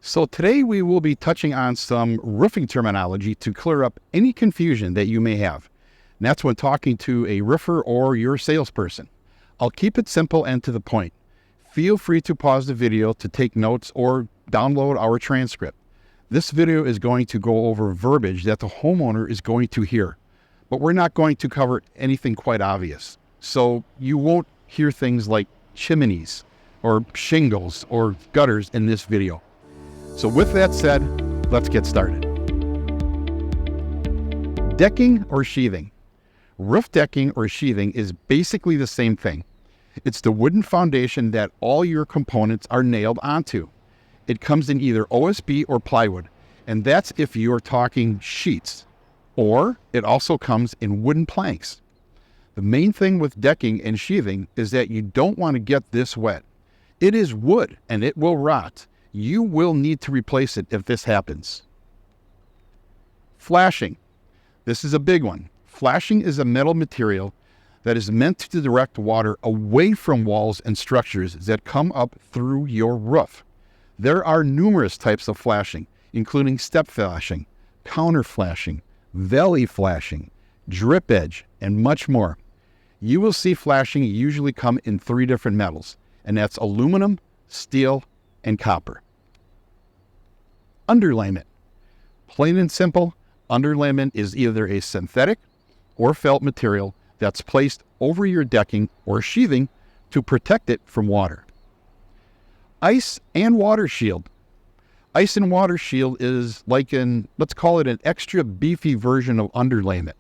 So today we will be touching on some roofing terminology to clear up any confusion that you may have. And that's when talking to a roofer or your salesperson. I'll keep it simple and to the point. Feel free to pause the video to take notes or download our transcript. This video is going to go over verbiage that the homeowner is going to hear, but we're not going to cover anything quite obvious. So you won't hear things like chimneys or shingles or gutters in this video. So with that said, let's get started. Decking or sheathing. Roof decking or sheathing is basically the same thing. It's the wooden foundation that all your components are nailed onto. It comes in either OSB or plywood, and that's if you're talking sheets, or it also comes in wooden planks. The main thing with decking and sheathing is that you don't want to get this wet. It is wood and it will rot. You will need to replace it if this happens. Flashing. This is a big one. Flashing is a metal material that is meant to direct water away from walls and structures that come up through your roof. There are numerous types of flashing, including step flashing, counter flashing, valley flashing, drip edge, and much more. You will see flashing usually come in 3 different metals, and that's aluminum, steel, and copper. Underlayment. Plain and simple, underlayment is either a synthetic or felt material that's placed over your decking or sheathing to protect it from water. Ice and water shield. Ice and water shield is like let's call it an extra beefy version of underlayment.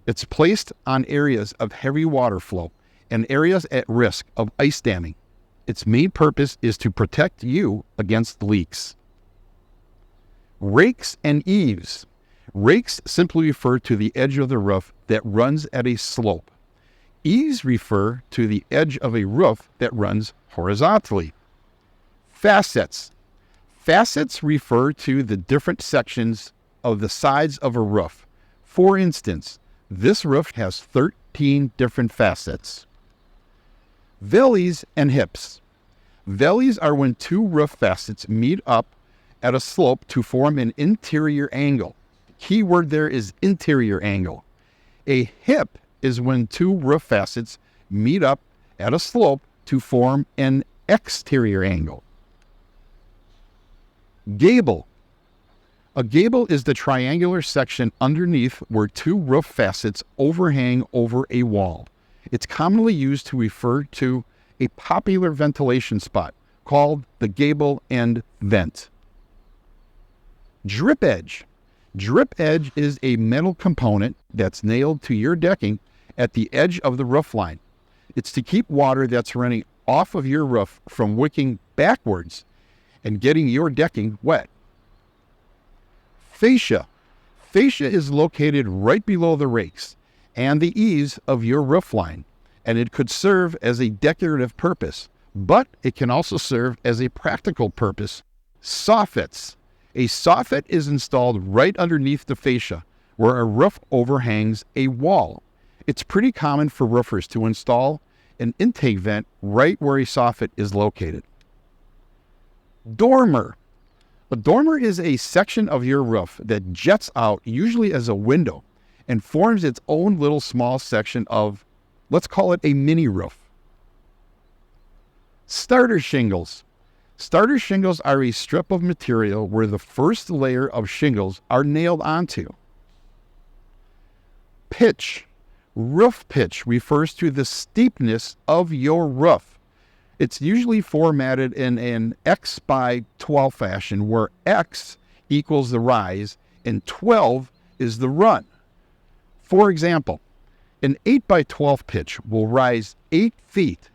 It's placed on areas of heavy water flow and areas at risk of ice damming. Its main purpose is to protect you against leaks. Rakes and eaves. Rakes simply refer to the edge of the roof that runs at a slope. Eaves refer to the edge of a roof that runs horizontally. Facets. Facets refer to the different sections of the sides of a roof. For instance, this roof has 13 different facets. Valleys and hips. Valleys are when 2 roof facets meet up at a slope to form an interior angle. The key word there is interior angle. A hip is when 2 roof facets meet up at a slope to form an exterior angle. Gable. A gable is the triangular section underneath where 2 roof facets overhang over a wall. It's commonly used to refer to a popular ventilation spot called the gable end vent. Drip edge. Drip edge is a metal component that's nailed to your decking at the edge of the roof line. It's to keep water that's running off of your roof from wicking backwards and getting your decking wet. Fascia. Fascia is located right below the rakes and the eaves of your roof line, and it could serve as a decorative purpose, but it can also serve as a practical purpose. Soffits. A soffit is installed right underneath the fascia where a roof overhangs a wall. It's pretty common for roofers to install an intake vent right where a soffit is located. Dormer. A dormer is a section of your roof that jets out, usually as a window, and forms its own little small section of, let's call it a mini roof. Starter shingles. Starter shingles are a strip of material where the first layer of shingles are nailed onto. Pitch. Roof pitch refers to the steepness of your roof. It's usually formatted in an X by 12 fashion where X equals the rise and 12 is the run. For example, an 8 by 12 pitch will rise 8 feet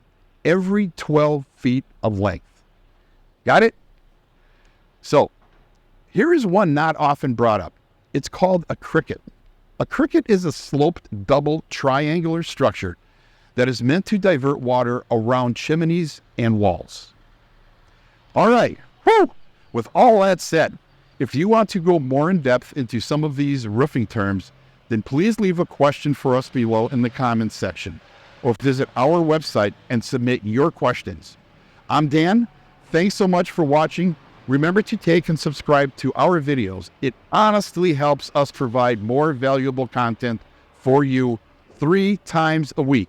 every 12 feet of length. Got it? So, here is one not often brought up. It's called a cricket. A cricket is a sloped double triangular structure that is meant to divert water around chimneys and walls. All right. Whew. With all that said, if you want to go more in depth into some of these roofing terms, then please leave a question for us below in the comments section, or visit our website and submit your questions. I'm Dan. Thanks so much for watching. Remember to take and subscribe to our videos. It honestly helps us provide more valuable content for you 3 times a week.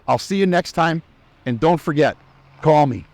I'll see you next time, and don't forget, call me.